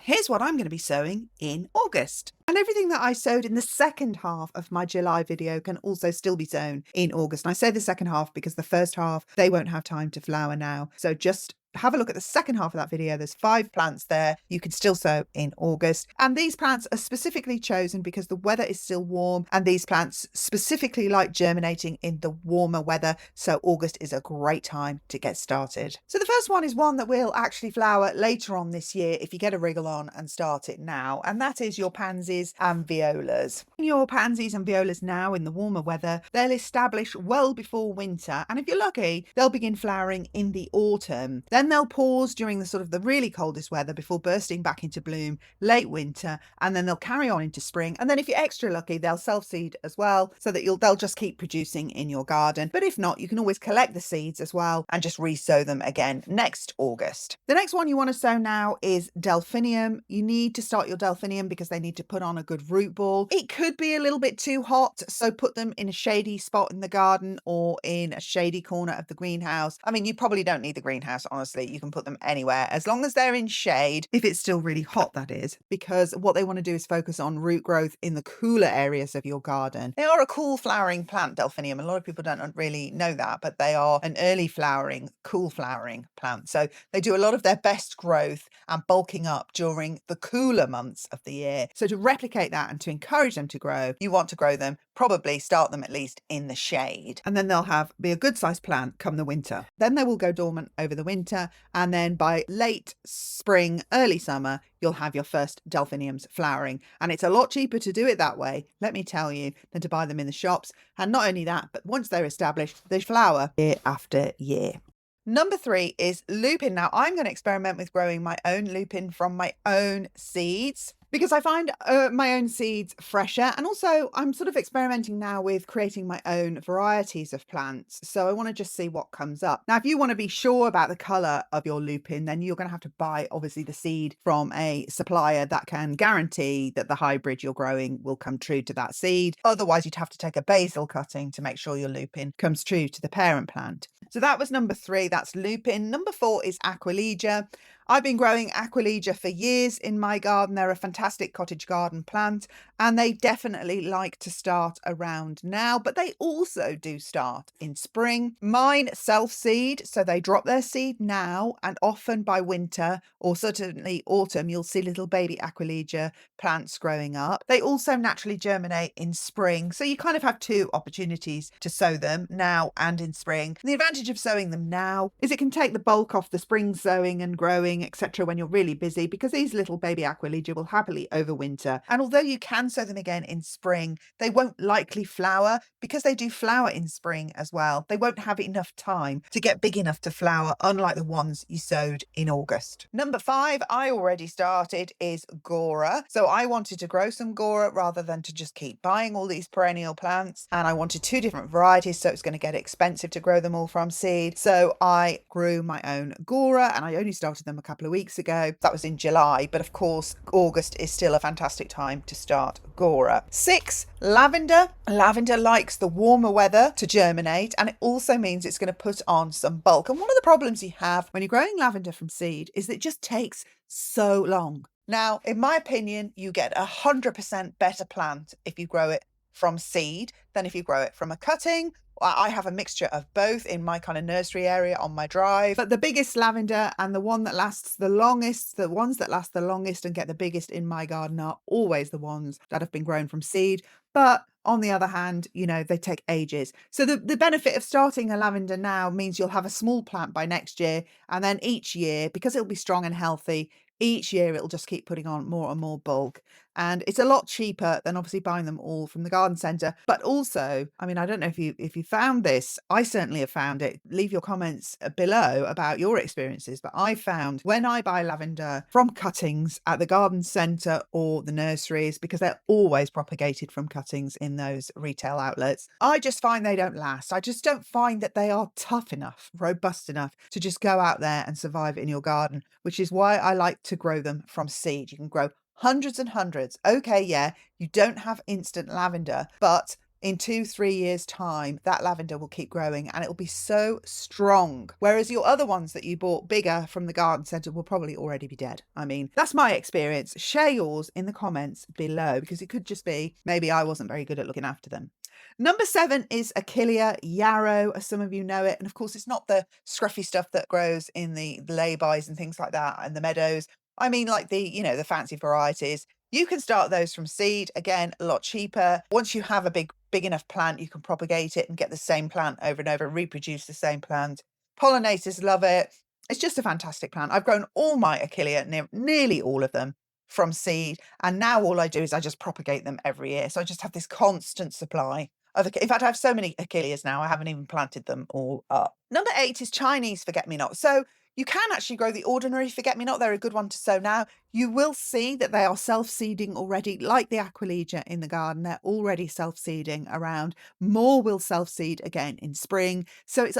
Here's what I'm going to be sowing in August. And everything that I sowed in the second half of my July video can also still be sown in August. And I say the second half because the first half, they won't have time to flower now. So just have a look at the second half of that video. There's 5 plants there you can still sow in August. And these plants are specifically chosen because the weather is still warm and these plants specifically like germinating in the warmer weather. So August is a great time to get started. So the first one is one that will actually flower later on this year if you get a wriggle on and start it now. And that is your pansies and violas. Your pansies and violas now in the warmer weather, they'll establish well before winter. And if you're lucky, they'll begin flowering in the autumn. Then they'll pause during the really coldest weather before bursting back into bloom late winter, and then they'll carry on into spring. And then if you're extra lucky, they'll self-seed as well, so that they'll just keep producing in your garden. But if not, you can always collect the seeds as well and just re-sow them again next August. The next one you want to sow now is delphinium. You need to start your delphinium because they need to put on a good root ball. It could be a little bit too hot, so put them in a shady spot in the garden or in a shady corner of the greenhouse. I mean, you probably don't need the greenhouse, honestly. You can put them anywhere as long as they're in shade, if it's still really hot, that is, because what they want to do is focus on root growth in the cooler areas of your garden. They are a cool flowering plant, delphinium. A lot of people don't really know that, but they are an early flowering, cool flowering plant. So they do a lot of their best growth and bulking up during the cooler months of the year. So to replicate that and to encourage them to grow, you want to grow them, probably start them at least in the shade. And then they'll be a good sized plant come the winter. Then they will go dormant over the winter. And then by late spring, early summer, you'll have your first delphiniums flowering. And it's a lot cheaper to do it that way, let me tell you, than to buy them in the shops. And not only that, but once they're established, they flower year after year. Number 3 is lupin. Now, I'm going to experiment with growing my own lupin from my own seeds, because I find my own seeds fresher, and also I'm sort of experimenting now with creating my own varieties of plants. So I want to just see what comes up. Now, if you want to be sure about the colour of your lupin, then you're going to have to buy, obviously, the seed from a supplier that can guarantee that the hybrid you're growing will come true to that seed. Otherwise, you'd have to take a basil cutting to make sure your lupin comes true to the parent plant. So that was number 3, that's lupin. Number 4 is Aquilegia. I've been growing Aquilegia for years in my garden. They're a fantastic cottage garden plant, and they definitely like to start around now, but they also do start in spring. Mine self-seed, so they drop their seed now, and often by winter or certainly autumn, you'll see little baby Aquilegia plants growing up. They also naturally germinate in spring, so you kind of have 2 opportunities to sow them, now and in spring. And the advantage of sowing them now is it can take the bulk off the spring sowing and growing, etc., when you're really busy, because these little baby Aquilegia will happily overwinter. And although you can sow them again in spring, they won't likely flower, because they do flower in spring as well. They won't have enough time to get big enough to flower, unlike the ones you sowed in August. Number 5, I already started, is gaura. So I wanted to grow some gaura rather than to just keep buying all these perennial plants, and I wanted 2 different varieties, so it's going to get expensive to grow them all from seed. So I grew my own gaura, and I only started them a couple of weeks ago. That was in July, but of course August is still a fantastic time to start gaura. 6, lavender. Lavender likes the warmer weather to germinate, and it also means it's going to put on some bulk. And one of the problems you have when you're growing lavender from seed is that it just takes so long. Now, in my opinion, you get 100% better plant if you grow it from seed than if you grow it from a cutting. I have a mixture of both in my kind of nursery area on my drive. But the biggest lavender and the one that lasts the longest, the ones that last the longest and get the biggest in my garden are always the ones that have been grown from seed. But on the other hand, you know, they take ages. So the benefit of starting a lavender now means you'll have a small plant by next year. And then each year, because it'll be strong and healthy, each year it'll just keep putting on more and more bulk. And it's a lot cheaper than obviously buying them all from the garden centre. But also, I mean, I don't know if you found this. I certainly have found it. Leave your comments below about your experiences. But I found when I buy lavender from cuttings at the garden centre or the nurseries, because they're always propagated from cuttings in those retail outlets, I just find they don't last. I just don't find that they are tough enough, robust enough to just go out there and survive in your garden, which is why I like to grow them from seed. You can grow hundreds and hundreds. Okay, yeah, you don't have instant lavender, but in 2-3 years time, that lavender will keep growing and it'll be so strong. Whereas your other ones that you bought bigger from the garden centre will probably already be dead. I mean, that's my experience. Share yours in the comments below, because it could just be maybe I wasn't very good at looking after them. Number 7 is Achillea, yarrow, as some of you know it. And of course, it's not the scruffy stuff that grows in the lay-bys and things like that and the meadows. I mean, like the fancy varieties. You can start those from seed. Again, a lot cheaper. Once you have a big enough plant, you can propagate it and get the same plant over and over, reproduce the same plant. Pollinators love it. It's just a fantastic plant. I've grown all my Achillea, nearly all of them, from seed. And now all I do is I just propagate them every year. So I just have this constant supply of, in fact, I have so many Achilleas now, I haven't even planted them all up. Number 8 is Chinese forget-me-not. So you can actually grow the ordinary forget-me-not. They're a good one to sow now. You will see that they are self-seeding already, like the Aquilegia in the garden. They're already self-seeding around. More will self-seed again in spring. So it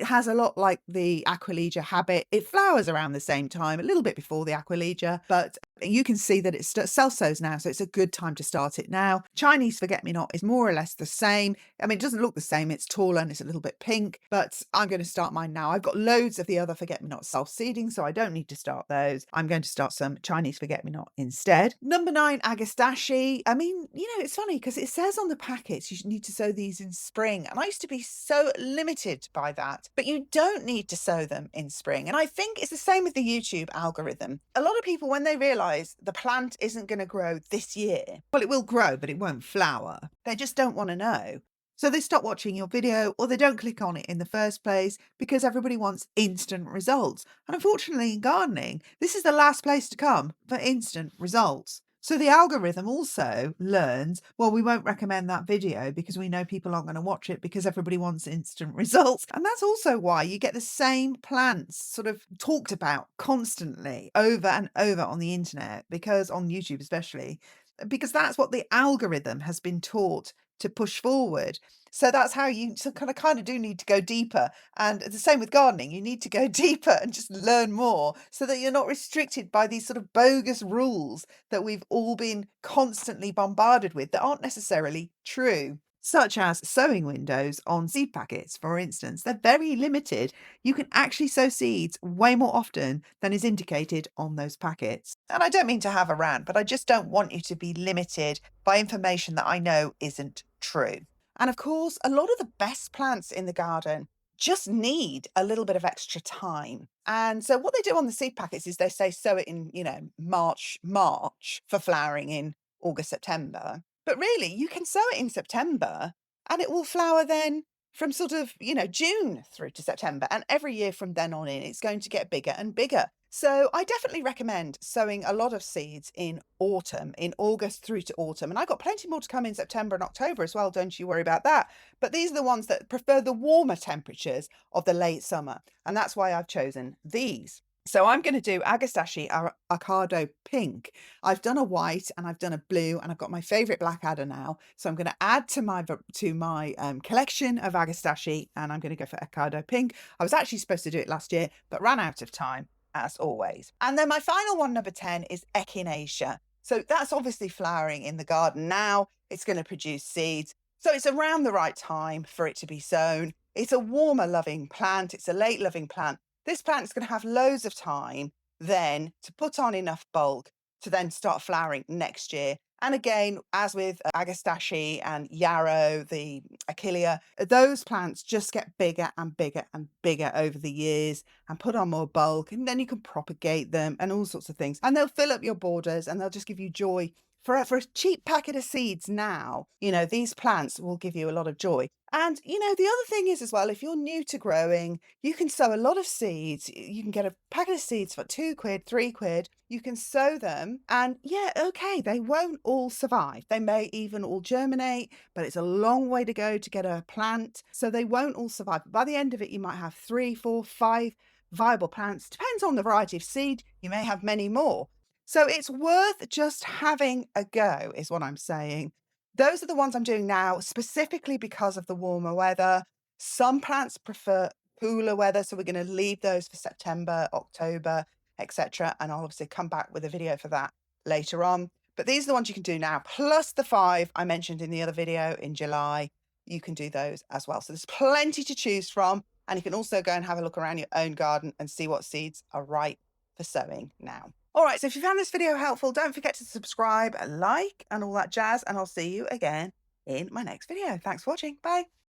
has a lot like the Aquilegia habit. It flowers around the same time, a little bit before the Aquilegia, but you can see that it's self-sows now, so it's a good time to start it now. Chinese forget-me-not is more or less the same. I mean, it doesn't look the same. It's taller and it's a little bit pink, but I'm going to start mine now. I've got loads of the other forget-me-not self-seeding, so I don't need to start those. I'm going to start some Chinese forget-me-not instead. Number 9, Agastache. I mean, it's funny because it says on the packets you need to sow these in spring, and I used to be so limited by that, but you don't need to sow them in spring. And I think it's the same with the YouTube algorithm. A lot of people, when they realize the plant isn't going to grow this year, well, it will grow, but it won't flower. They just don't want to know. So they stop watching your video, or they don't click on it in the first place because everybody wants instant results. And unfortunately in gardening, this is the last place to come for instant results. So the algorithm also learns, well, we won't recommend that video because we know people aren't going to watch it because everybody wants instant results. And that's also why you get the same plants sort of talked about constantly over and over on the internet, because on YouTube especially, because that's what the algorithm has been taught to push forward. So that's how you kind of do need to go deeper. And the same with gardening, you need to go deeper and just learn more so that you're not restricted by these sort of bogus rules that we've all been constantly bombarded with that aren't necessarily true. Such as sowing windows on seed packets, for instance. They're very limited. You can actually sow seeds way more often than is indicated on those packets. And I don't mean to have a rant, but I just don't want you to be limited by information that I know isn't true. And of course, a lot of the best plants in the garden just need a little bit of extra time. And so what they do on the seed packets is they say sow it in, March for flowering in August, September. But really, you can sow it in September and it will flower then from sort of, June through to September. And every year from then on in, it's going to get bigger and bigger. So I definitely recommend sowing a lot of seeds in autumn, in August through to autumn. And I've got plenty more to come in September and October as well. Don't you worry about that. But these are the ones that prefer the warmer temperatures of the late summer. And that's why I've chosen these. So I'm going to do Agastache Avocado Pink. I've done a white and I've done a blue, and I've got my favourite Blackadder now. So I'm going to add to my collection of Agastache, and I'm going to go for Avocado Pink. I was actually supposed to do it last year, but ran out of time, as always. And then my final one, number 10, is Echinacea. So that's obviously flowering in the garden now. It's going to produce seeds. So it's around the right time for it to be sown. It's a warmer loving plant. It's a late loving plant. This plant is going to have loads of time then to put on enough bulk to then start flowering next year. And again, as with Agastache and yarrow, the Achillea, those plants just get bigger and bigger and bigger over the years and put on more bulk, and then you can propagate them and all sorts of things. And they'll fill up your borders and they'll just give you joy. For a cheap packet of seeds now, these plants will give you a lot of joy. And, the other thing is as well, if you're new to growing, you can sow a lot of seeds. You can get a packet of seeds for £2, £3. You can sow them and yeah, okay, they won't all survive. They may even all germinate, but it's a long way to go to get a plant. So they won't all survive. But by the end of it, you might have 3, 4, 5 viable plants. Depends on the variety of seed. You may have many more. So it's worth just having a go, is what I'm saying. Those are the ones I'm doing now, specifically because of the warmer weather. Some plants prefer cooler weather, so we're going to leave those for September, October, etc. And I'll obviously come back with a video for that later on. But these are the ones you can do now, plus the 5 I mentioned in the other video in July. You can do those as well. So there's plenty to choose from. And you can also go and have a look around your own garden and see what seeds are ripe for sowing now. All right, so if you found this video helpful, don't forget to subscribe, like, and all that jazz. And I'll see you again in my next video. Thanks for watching. Bye.